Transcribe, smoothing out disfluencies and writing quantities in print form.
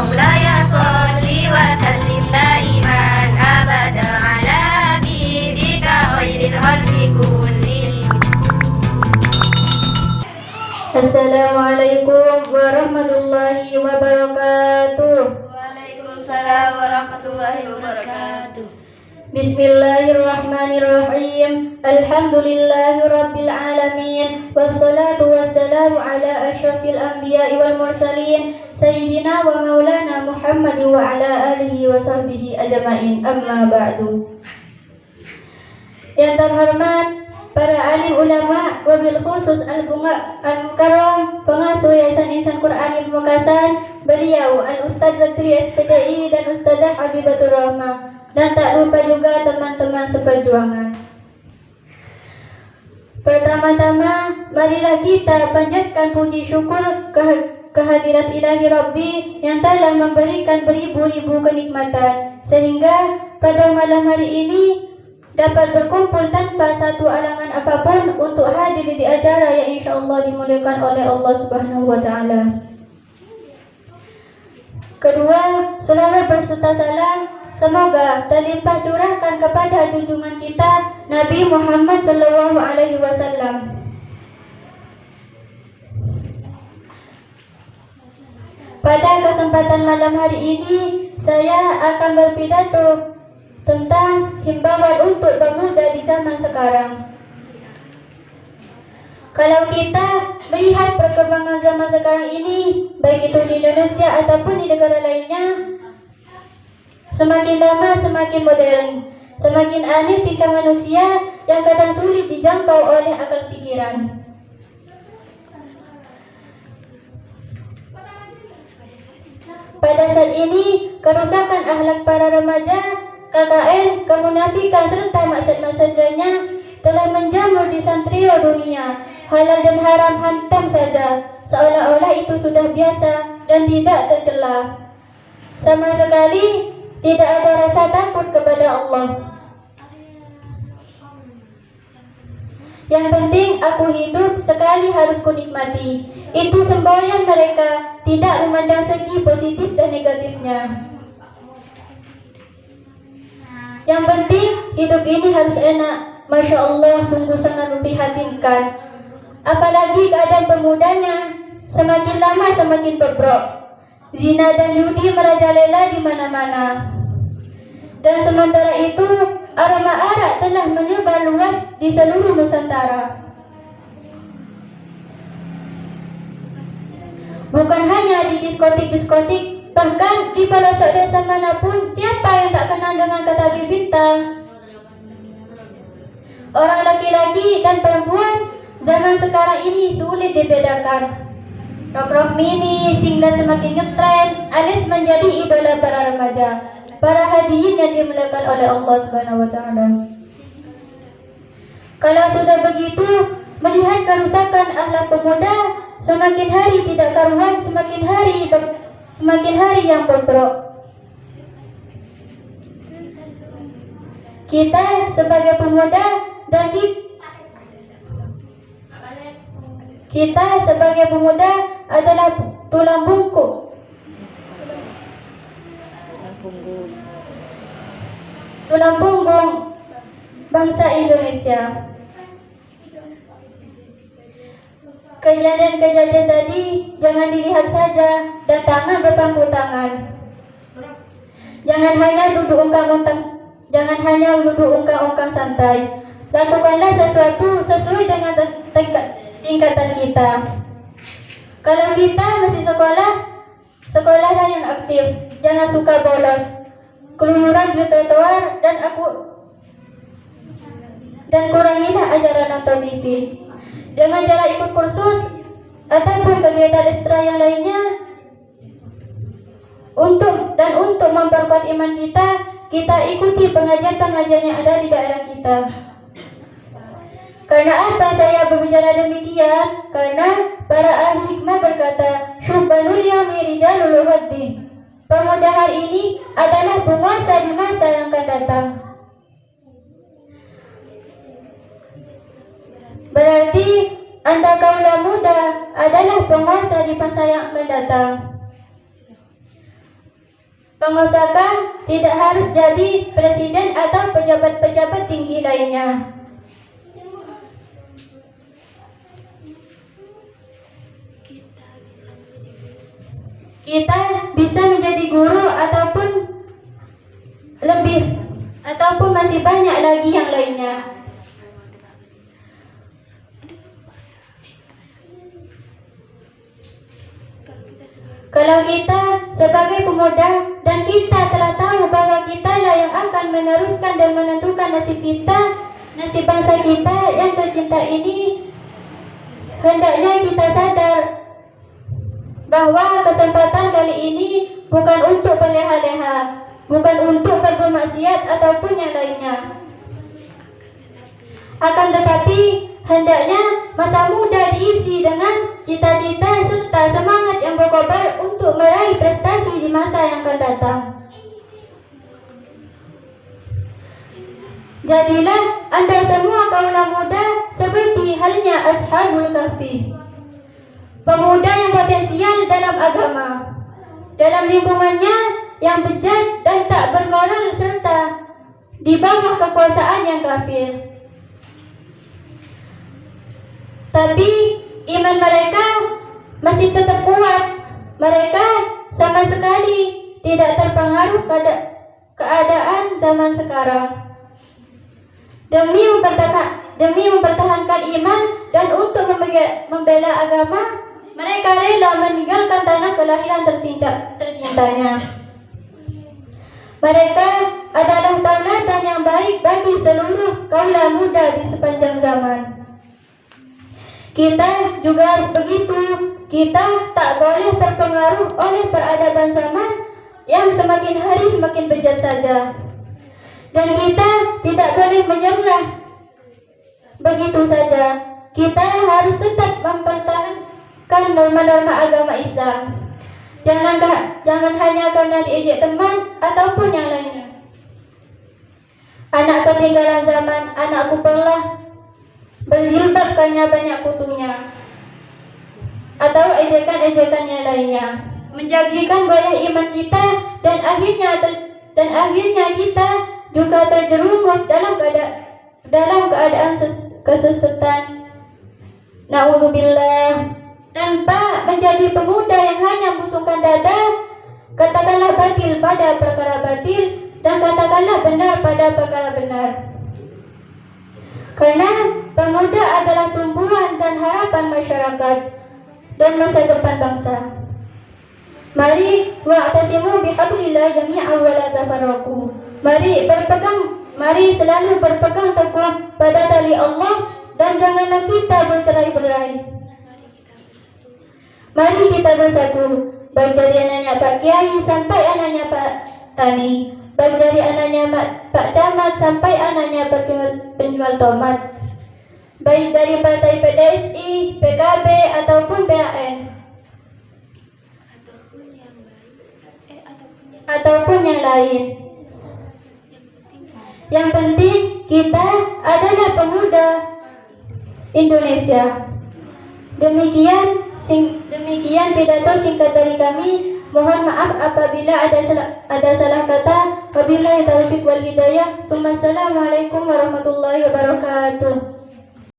مولاي صل وسلم دائما أبدا على حبيبك خير الخلق كلهم. Assalamualaikum warahmatullahi wabarakatuh. Waalaikumsalam warahmatullahi wabarakatuh. Bismillahirrahmanirrahim. Alhamdulillahi rabbil alamin. Wassalatu wassalamu ala asyrafil anbiya'i wal mursalin Sayyidina wa maulana Muhammad wa ala alihi wa sahbihi ajma'in. Amma ba'du. Yang terhormat para alim ulama, wabil khusus al-mukarram pengasuh Yayasan Insan Qur'ani Pamekasan, beliau Al-Ustaz Zakri SPDI dan Ustazah Habibatur Rahmah, dan tak lupa juga teman-teman seperjuangan. Pertama-tama, marilah kita panjatkan puji syukur kehadirat Ilahi Rabbi yang telah memberikan beribu-ribu kenikmatan, sehingga pada malam hari ini dapat berkumpul tanpa satu alangan apapun untuk hadir di acara yang insyaAllah dimuliakan oleh Allah Subhanahu wa Ta'ala. Kedua, selawat berserta salam semoga terlimpah curahkan kepada junjungan kita Nabi Muhammad sallallahu alaihi wasallam. Pada kesempatan malam hari ini, saya akan berpidato tentang himbauan untuk pemuda di zaman sekarang. Kalau kita melihat perkembangan zaman sekarang ini, baik itu di Indonesia ataupun di negara lainnya, semakin lama semakin modern, semakin aneh tingkah manusia yang kadang sulit dijangkau oleh akal pikiran. Pada saat ini, kerusakan akhlak para remaja, KKN, kemunafikan serta maksud-maksud lainnya telah menjamur di santrio dunia. Halal dan haram hantam saja, seolah-olah itu sudah biasa dan tidak tercela. Sama sekali tidak ada rasa takut kepada Allah. Yang penting aku hidup, sekali harus kunikmati. Itu semboyan mereka, tidak memandang segi positif dan negatifnya. Yang penting hidup ini harus enak. Masya Allah, sungguh sangat memprihatinkan. Apalagi keadaan pemudanya, semakin lama semakin bobrok. Zina dan judi merajalela di mana-mana. Dan sementara itu, aroma arak telah menyebar luas di seluruh Nusantara. Bukan hanya di diskotik-diskotik, bahkan di pelosok desa manapun, siapa yang tak kenal dengan kata bintang? Orang laki-laki dan perempuan zaman sekarang ini sulit dibedakan. Rok-rok mini, singlet semakin ngetren, alias menjadi idola para remaja, para hadirin yang dimuliakan oleh Allah Subhanahu wa Ta'ala. Kalau sudah begitu, melihat kerusakan akhlak pemuda semakin hari tidak karuan, semakin hari yang bobrok. Kita sebagai pemuda dan kita sebagai pemuda adalah tulang punggung bangsa Indonesia. Kejadian-kejadian tadi jangan dilihat saja, datangan berpangku tangan. Jangan hanya duduk ungkang-ungkang santai. Lakukanlah sesuatu sesuai dengan tingkatan kita. Kalau kita masih sekolahlah yang aktif. Jangan suka bolos, keluyuran di trotoar, dan kurangilah ajaran nonton TV. Jangan jarang ikut kursus ataupun kegiatan ekstra yang lainnya. Untuk memperkuat iman kita ikuti pengajian-pengajian yang ada di daerah kita. Karena apa saya berbicara demikian? Karena para ahli hikmah berkata, Syubbanul yawmi rijalul ghaddin. Pemuda hari ini adalah penguasa di masa yang akan datang. Berarti anda kaula muda adalah penguasa di masa yang akan datang. Pengusaha tidak harus jadi presiden atau pejabat-pejabat tinggi lainnya. Kita bisa menjadi guru ataupun masih banyak lagi yang lainnya. Kalau kita sebagai pemuda dan kita telah tahu bahwa kita lah yang akan meneruskan dan menentukan nasib bangsa kita yang tercinta ini, hendaknya kita sadar bahwa kesempatan kali ini bukan untuk berleha-leha, bukan untuk bermaksiat ataupun yang lainnya. Akan tetapi, hendaknya masa muda diisi dengan cita-cita serta semangat yang berkobar untuk meraih prestasi di masa yang akan datang. Jadilah Anda semua kaula muda seperti halnya Ashabul Kahfi, pemuda yang potensial dalam agama, dalam lingkungannya yang bejat dan tak bermoral serta di bawah kekuasaan yang kafir. Tapi iman mereka masih tetap kuat. Mereka sama sekali tidak terpengaruh keadaan zaman sekarang. Demi mempertahankan iman dan untuk membela agama, mereka rela meninggalkan tanah kelahiran tercintanya. Mereka adalah tauladan yang baik bagi seluruh kaula muda di sepanjang zaman. Kita juga harus begitu. Kita tak boleh terpengaruh oleh peradaban zaman yang semakin hari semakin bejat saja. Dan kita tidak boleh menyerah begitu saja. Kita harus tetap mempertahankan norma-norma agama Islam. Jangan hanya karena diejek teman ataupun yang lainnya. Anak ketinggalan zaman, anakku perlah berjilbab karena banyak kutunya, atau ejekan-ejekannya lainnya, menjadikan goyah iman kita dan akhirnya kita juga terjerumus dalam keadaan kesesatan. Na'udzubillah. Tanpa menjadi pemuda yang hanya membusungkan dada, katakanlah batil pada perkara batil dan katakanlah benar pada perkara benar. Karena pemuda adalah tumbuhan dan harapan masyarakat dan masa depan bangsa. Mari wa'tasimu bihablillah jami'an wa la tafarraqu. Mari selalu berpegang teguh pada tali Allah dan janganlah kita bercerai-berai. Mari kita bersatu, baik dari anaknya Pak Kiai sampai anaknya Pak Tani, baik dari anaknya Pak Camat sampai anaknya penjual tomat, baik dari partai PDSI, PKB ataupun PAN, ataupun yang lain. Yang penting kita adalah pemuda Indonesia. Demikian pidato singkat dari kami. Mohon maaf apabila ada salah kata. Wabillahi taufiq wal hidayah. Wassalamualaikum warahmatullahi wabarakatuh.